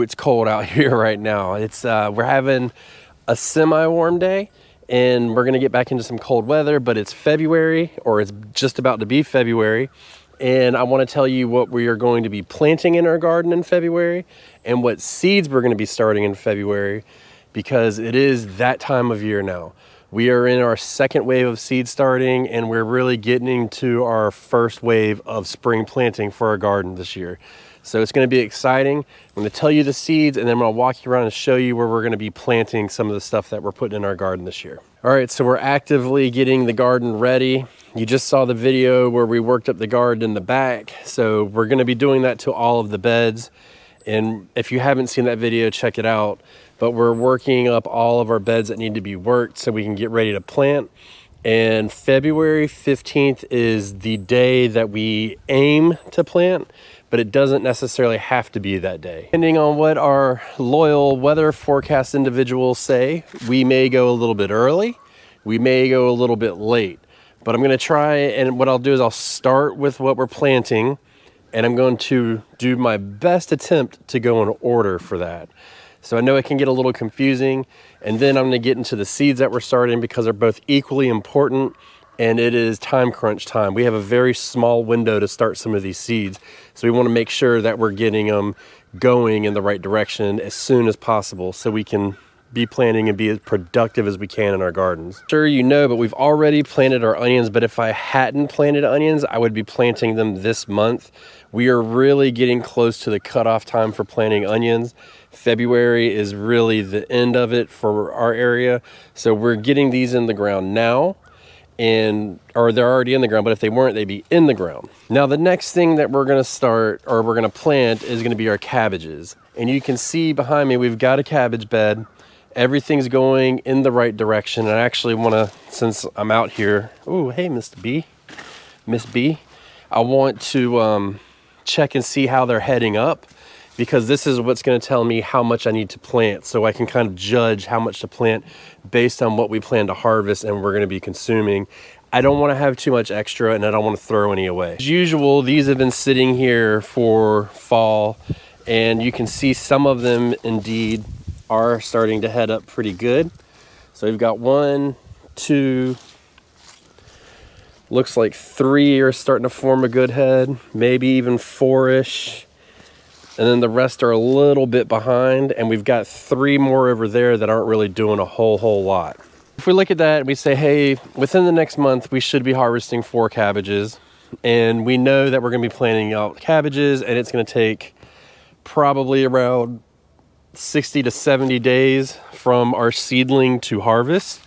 It's cold out here right now. It's we're having a semi-warm day and we're gonna get back into some cold weather, but it's February, or it's just about to be February. And I want to tell you what we are going to be planting in our garden in February and what seeds we're going to be starting in February, because it is that time of year now. We are in our second wave of seed starting, and we're really getting into our first wave of spring planting for our garden this year. So it's going to be exciting. I'm going to tell you the seeds, and then I'm going to walk you around and show you where we're going to be planting some of the stuff that we're putting in our garden this year. All right, so we're actively getting the garden ready. You just saw the video where we worked up the garden in the back. So we're going to be doing that to all of the beds. And if you haven't seen that video, check it out. But we're working up all of our beds that need to be worked so we can get ready to plant. And February 15th is the day that we aim to plant, but it doesn't necessarily have to be that day. Depending on what our loyal weather forecast individuals say, we may go a little bit early, we may go a little bit late. But I'm gonna try, and what I'll do is I'll start with what we're planting, and I'm going to do my best attempt to go in order for that. So I know it can get a little confusing, and then I'm gonna get into the seeds that we're starting because they're both equally important, and it is time crunch time. We have a very small window to start some of these seeds, so we wanna make sure that we're getting them going in the right direction as soon as possible so we can be planting and be as productive as we can in our gardens. Sure, you know, but we've already planted our onions, but if I hadn't planted onions, I would be planting them this month. We are really getting close to the cutoff time for planting onions. February is really the end of it for our area. So we're getting these in the ground now, or they're already in the ground, but if they weren't, they'd be in the ground. Now, the next thing that we're gonna start, or we're gonna plant, is gonna be our cabbages. And you can see behind me, we've got a cabbage bed. Everything's going in the right direction. And I actually wanna, since I'm out here, oh, hey, Miss B, I want to check and see how they're heading up, because this is what's going to tell me how much I need to plant, so I can kind of judge how much to plant based on what we plan to harvest and we're going to be consuming. I don't want to have too much extra, and I don't want to throw any away. As usual, these have been sitting here for fall, and you can see some of them indeed are starting to head up pretty good. So we've got 1, 2, looks like 3 are starting to form a good head, maybe even 4-ish. And then the rest are a little bit behind, and we've got 3 more over there that aren't really doing a whole lot. If we look at that and we say, hey, within the next month, we should be harvesting 4 cabbages. And we know that we're gonna be planting out cabbages, and it's gonna take probably around 60 to 70 days from our seedling to harvest.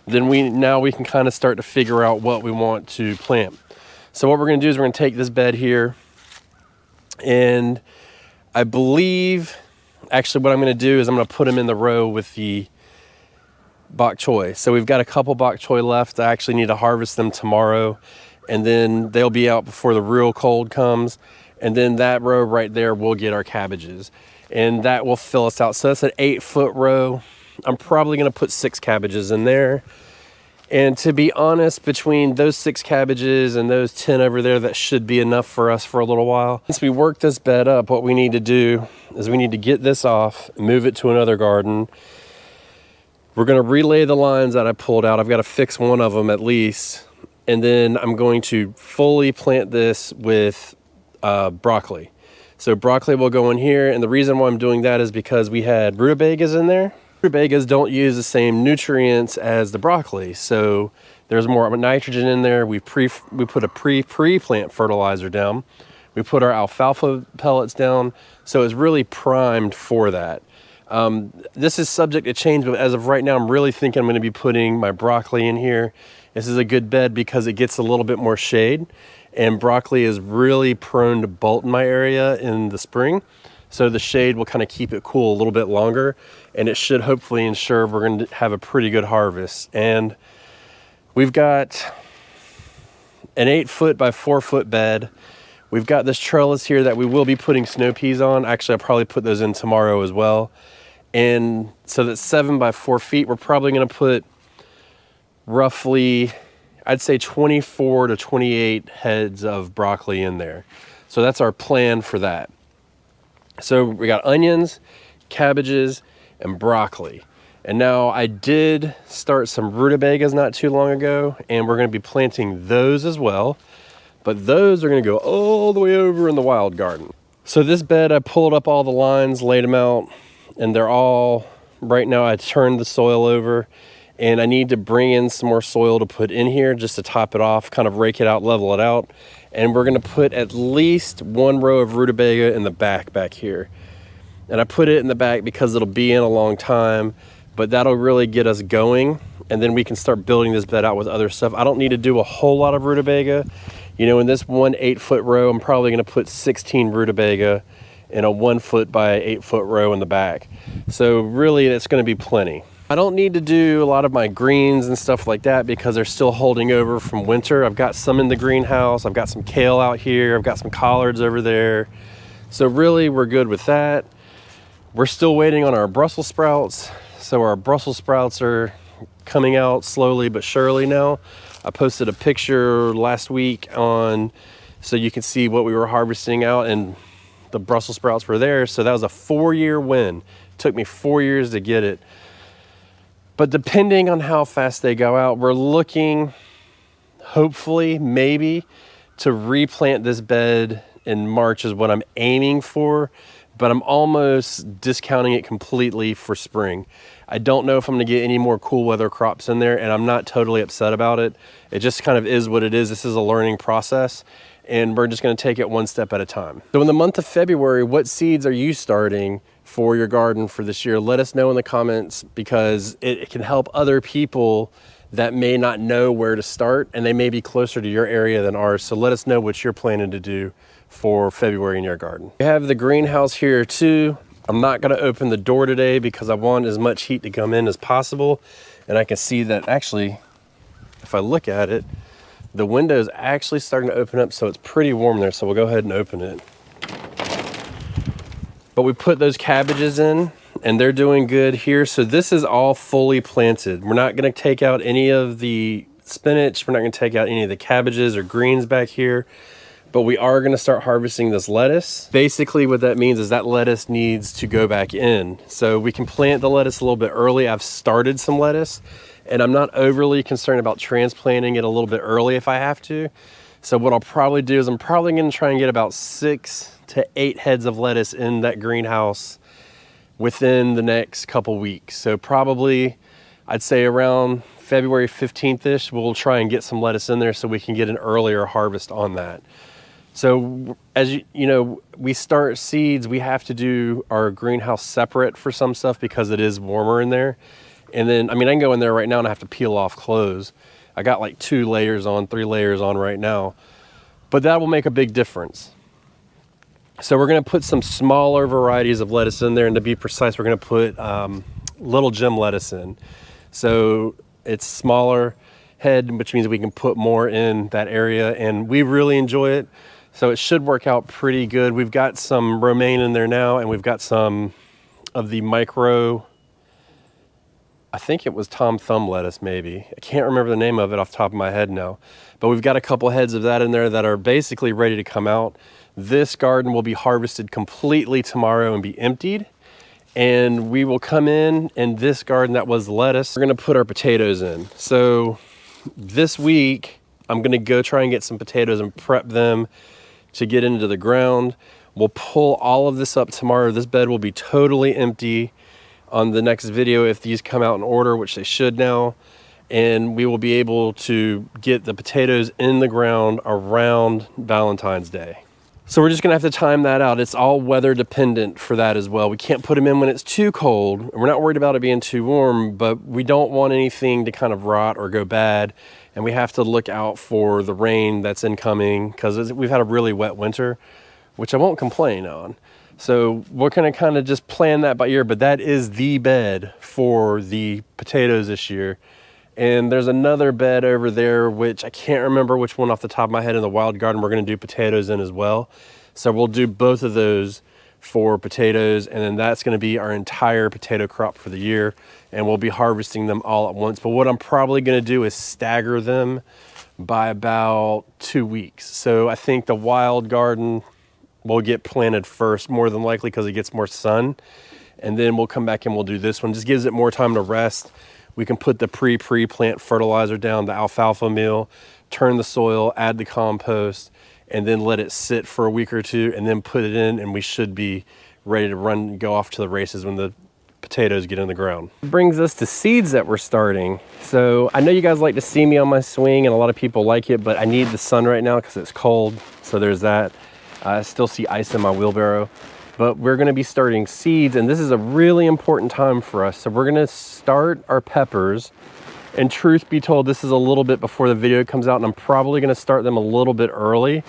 Then we can kind of start to figure out what we want to plant. So what we're gonna do is we're gonna take this bed here, and I believe, actually what I'm gonna do is I'm gonna put them in the row with the bok choy. So we've got a couple bok choy left. I actually need to harvest them tomorrow, and then they'll be out before the real cold comes. And then that row right there will get our cabbages, and that will fill us out. So that's an 8-foot row. I'm probably gonna put 6 cabbages in there. And to be honest, between those 6 cabbages and those 10 over there, that should be enough for us for a little while. Once we work this bed up, what we need to do is we need to get this off, move it to another garden. We're gonna relay the lines that I pulled out. I've got to fix one of them at least. And then I'm going to fully plant this with broccoli. So broccoli will go in here, and the reason why I'm doing that is because we had rutabagas in there. Rutabagas don't use the same nutrients as the broccoli, so there's more nitrogen in there. We put a pre-plant fertilizer down. We put our alfalfa pellets down, so it's really primed for that. This is subject to change, but as of right now, I'm really thinking I'm going to be putting my broccoli in here. This is a good bed because it gets a little bit more shade, and broccoli is really prone to bolt in my area in the spring. So the shade will kind of keep it cool a little bit longer, and it should hopefully ensure we're going to have a pretty good harvest. And we've got an 8-foot by 4-foot bed. We've got this trellis here that we will be putting snow peas on. Actually, I'll probably put those in tomorrow as well. And so that's 7 by 4 feet. We're probably going to put roughly, I'd say 24 to 28 heads of broccoli in there. So that's our plan for that. So we got onions, cabbages, and broccoli. And now I did start some rutabagas not too long ago, and we're going to be planting those as well. But those are going to go all the way over in the wild garden. So this bed, I pulled up all the lines, laid them out, and they're all, right now I turned the soil over, and I need to bring in some more soil to put in here just to top it off, kind of rake it out, level it out. And we're going to put at least one row of rutabaga in the back here. And I put it in the back because it'll be in a long time, but that'll really get us going. And then we can start building this bed out with other stuff. I don't need to do a whole lot of rutabaga. You know, in this 1 8-foot row, I'm probably going to put 16 rutabaga in a 1 foot by 8 foot row in the back. So really, that's going to be plenty. I don't need to do a lot of my greens and stuff like that because they're still holding over from winter. I've got some in the greenhouse. I've got some kale out here. I've got some collards over there. So really, we're good with that. We're still waiting on our Brussels sprouts. So our Brussels sprouts are coming out slowly but surely now. I posted a picture last week on, so you can see what we were harvesting out, and the Brussels sprouts were there. So that was a 4-year win. It took me 4 years to get it. But depending on how fast they go out, we're looking, hopefully, maybe, to replant this bed in March is what I'm aiming for, but I'm almost discounting it completely for spring. I don't know if I'm gonna get any more cool weather crops in there, and I'm not totally upset about it. It just kind of is what it is. This is a learning process, and we're just gonna take it one step at a time. So in the month of February, what seeds are you starting for your garden for this year? Let us know in the comments, because it can help other people that may not know where to start, and they may be closer to your area than ours. So let us know what you're planning to do for February in your garden. We have the greenhouse here too. I'm not gonna open the door today because I want as much heat to come in as possible. And I can see that actually, if I look at it, the window is actually starting to open up, so it's pretty warm there. So we'll go ahead and open it. But we put those cabbages in, and they're doing good here. So this is all fully planted. We're not gonna take out any of the spinach. We're not gonna take out any of the cabbages or greens back here, but we are gonna start harvesting this lettuce. Basically what that means is that lettuce needs to go back in. So we can plant the lettuce a little bit early. I've started some lettuce, and I'm not overly concerned about transplanting it a little bit early if I have to. So what I'll probably do is I'm probably gonna try and get about 6 to 8 heads of lettuce in that greenhouse within the next couple weeks. So probably, I'd say around February 15th-ish, we'll try and get some lettuce in there so we can get an earlier harvest on that. So as you know, we start seeds, we have to do our greenhouse separate for some stuff because it is warmer in there. And then, I mean, I can go in there right now and I have to peel off clothes. I got like 2 layers on, 3 layers on right now, but that will make a big difference. So we're gonna put some smaller varieties of lettuce in there, and to be precise, we're gonna put little gem lettuce in. So it's smaller head, which means we can put more in that area, and we really enjoy it. So it should work out pretty good. We've got some romaine in there now, and we've got some of the micro, I think it was Tom Thumb lettuce maybe. I can't remember the name of it off the top of my head now. But we've got a couple heads of that in there that are basically ready to come out. This garden will be harvested completely tomorrow and be emptied. And we will come in, and this garden that was lettuce, we're gonna put our potatoes in. So this week, I'm gonna go try and get some potatoes and prep them to get into the ground. We'll pull all of this up tomorrow. This bed will be totally empty on the next video if these come out in order, which they should now. And we will be able to get the potatoes in the ground around Valentine's Day. So we're just gonna have to time that out. It's all weather dependent for that as well. We can't put them in when it's too cold, and we're not worried about it being too warm, but we don't want anything to kind of rot or go bad. And we have to look out for the rain that's incoming because we've had a really wet winter, which I won't complain on. So we're gonna kind of just plan that by ear, but that is the bed for the potatoes this year. And there's another bed over there, which I can't remember which one off the top of my head in the wild garden we're gonna do potatoes in as well. So we'll do both of those for potatoes, and then that's gonna be our entire potato crop for the year, and we'll be harvesting them all at once. But what I'm probably gonna do is stagger them by about 2 weeks. So I think the wild garden will get planted first, more than likely, because it gets more sun. And then we'll come back and we'll do this one. Just gives it more time to rest. We can put the pre-plant fertilizer down, the alfalfa meal, turn the soil, add the compost, and then let it sit for a week or two, and then put it in, and we should be ready to run and go off to the races when the potatoes get in the ground. It brings us to seeds that we're starting. So I know you guys like to see me on my swing, and a lot of people like it, but I need the sun right now because it's cold. So there's that. I still see ice in my wheelbarrow, but we're gonna be starting seeds, and this is a really important time for us. So we're gonna start our peppers, and truth be told, this is a little bit before the video comes out, and I'm probably gonna start them a little bit early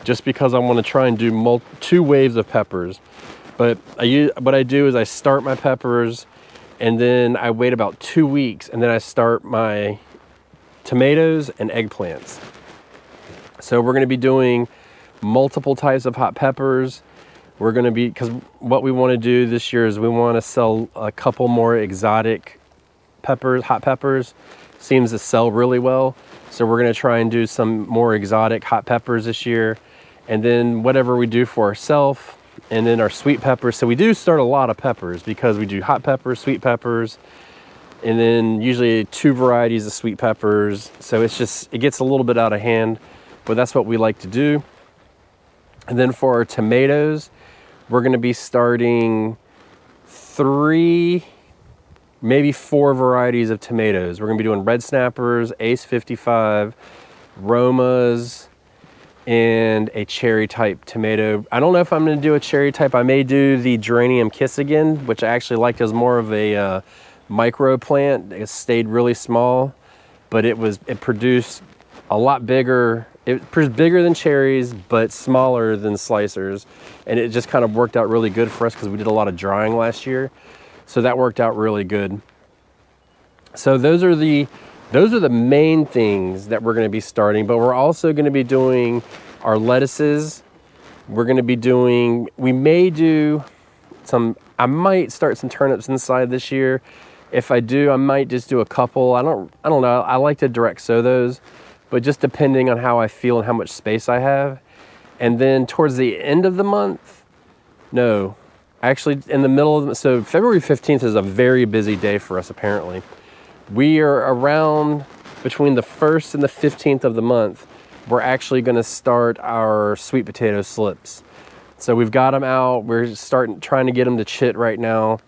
just because I wanna try and do 2 waves of peppers. But what I do is I start my peppers, and then I wait about 2 weeks, and then I start my tomatoes and eggplants. So we're gonna be doing multiple types of hot peppers. We're gonna be, because what we wanna do this year is we wanna sell a couple more exotic peppers, hot peppers. Seems to sell really well. So we're gonna try and do some more exotic hot peppers this year. And then whatever we do for ourselves, and then our sweet peppers. So we do start a lot of peppers because we do hot peppers, sweet peppers, and then usually 2 varieties of sweet peppers. So it's just, it gets a little bit out of hand, but that's what we like to do. And then for our tomatoes, we're gonna be starting 3, maybe 4 varieties of tomatoes. We're gonna be doing red snappers, Ace 55, Romas, and a cherry type tomato. I don't know if I'm gonna do a cherry type. I may do the Geranium Kiss again, which I actually liked as more of a micro plant. It stayed really small, but it produced a lot bigger. It produced bigger than cherries, but smaller than slicers. And it just kind of worked out really good for us because we did a lot of drying last year. So that worked out really good. So those are the main things that we're gonna be starting, but we're also gonna be doing our lettuces. We're gonna be doing, we may do some, I might start some turnips inside this year. If I do, I might just do a couple. I don't know, I like to direct sow those, but just depending on how I feel and how much space I have. And then towards the end of the month, no, actually in the middle of the, so February 15th is a very busy day for us apparently. We are around between the 1st and the 15th of the month, we're actually gonna start our sweet potato slips. So we've got them out, we're trying to get them to chit right now,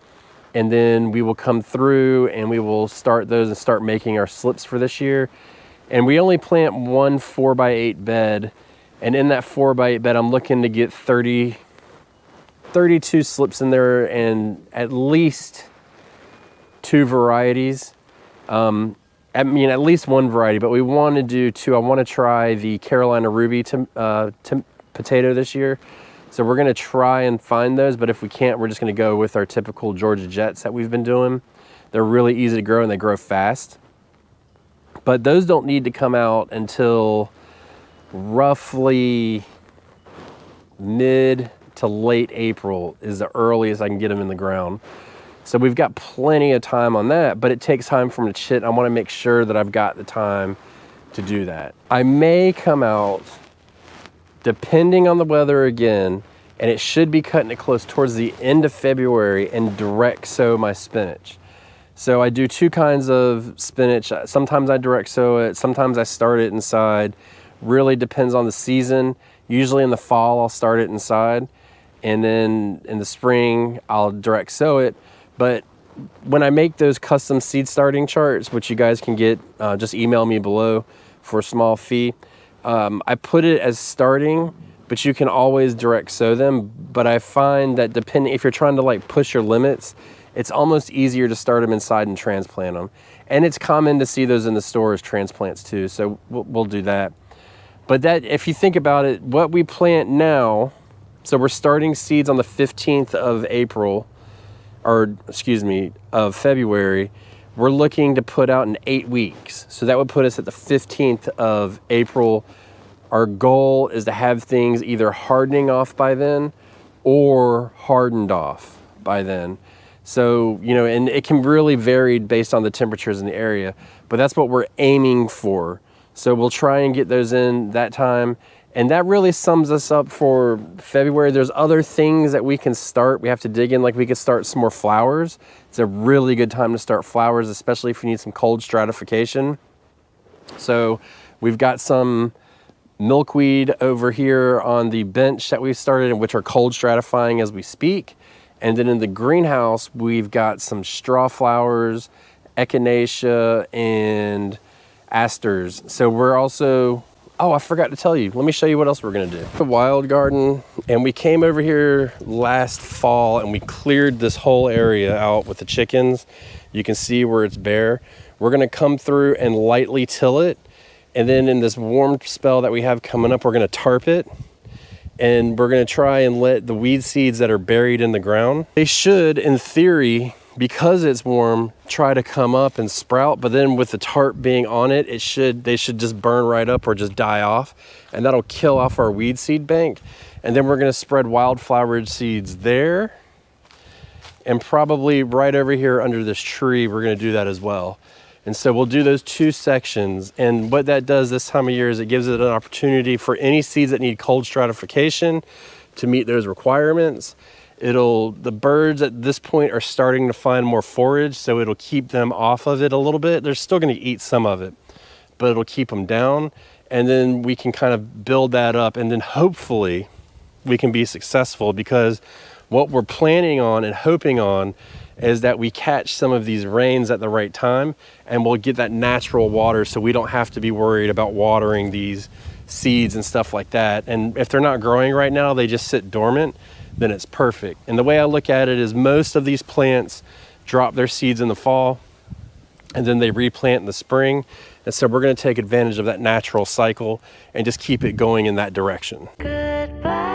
and then we will come through and we will start those and start making our slips for this year. And we only plant 1 4x8 bed, and in that 4x8 bed, I'm looking to get 32 slips in there and at least 2 varieties. I mean, at least 1 variety, but we want to do 2. I want to try the Carolina Ruby potato this year. So we're going to try and find those, but if we can't, we're just going to go with our typical Georgia Jets that we've been doing. They're really easy to grow and they grow fast. But those don't need to come out until roughly mid to late April is the earliest I can get them in the ground. So we've got plenty of time on that, but it takes time for them to chit. I want to make sure that I've got the time to do that. I may come out, depending on the weather again, and it should be cutting it close towards the end of February, and direct sow my spinach. So I do 2 kinds of spinach. Sometimes I direct sow it, sometimes I start it inside. Really depends on the season. Usually in the fall, I'll start it inside, and then in the spring, I'll direct sow it. But when I make those custom seed starting charts, which you guys can get, just email me below for a small fee. I put it as starting, but you can always direct sow them. But I find that depending, if you're trying to like push your limits, it's almost easier to start them inside and transplant them. And it's common to see those in the store as transplants too, so we'll do that. But that, if you think about it, what we plant now, so we're starting seeds on the 15th of April, or excuse me, of February. We're looking to put out in 8 weeks. So that would put us at the 15th of April. Our goal is to have things either hardening off by then or hardened off by then. So, you know, and it can really vary based on the temperatures in the area, but that's what we're aiming for. So we'll try and get those in that time. And that really sums us up for February. There's other things that we can start. We have to dig in, like we could start some more flowers. It's a really good time to start flowers, especially if you need some cold stratification. So we've got some milkweed over here on the bench that we've started, which are cold stratifying as we speak. And then in the greenhouse, we've got some straw flowers, echinacea, and asters. So we're also, oh, I forgot to tell you. Let me show you what else we're gonna do. The wild garden, and we came over here last fall and we cleared this whole area out with the chickens. You can see where it's bare. We're gonna come through and lightly till it. And then in this warm spell that we have coming up, we're gonna tarp it. And we're gonna try and let the weed seeds that are buried in the ground, they should, in theory, because it's warm, try to come up and sprout. But then with the tarp being on it, they should just burn right up or just die off. And that'll kill off our weed seed bank. And then we're gonna spread wildflower seeds there. And probably right over here under this tree, we're gonna do that as well. And so we'll do those 2 sections. And what that does this time of year is it gives it an opportunity for any seeds that need cold stratification to meet those requirements. The birds at this point are starting to find more forage, so it'll keep them off of it a little bit. They're still gonna eat some of it, but it'll keep them down. And then we can kind of build that up, and then hopefully we can be successful, because what we're planning on and hoping on is that we catch some of these rains at the right time, and we'll get that natural water so we don't have to be worried about watering these seeds and stuff like that. And if they're not growing right now, they just sit dormant, then it's perfect. And the way I look at it is most of these plants drop their seeds in the fall and then they replant in the spring. And so we're gonna take advantage of that natural cycle and just keep it going in that direction. Goodbye.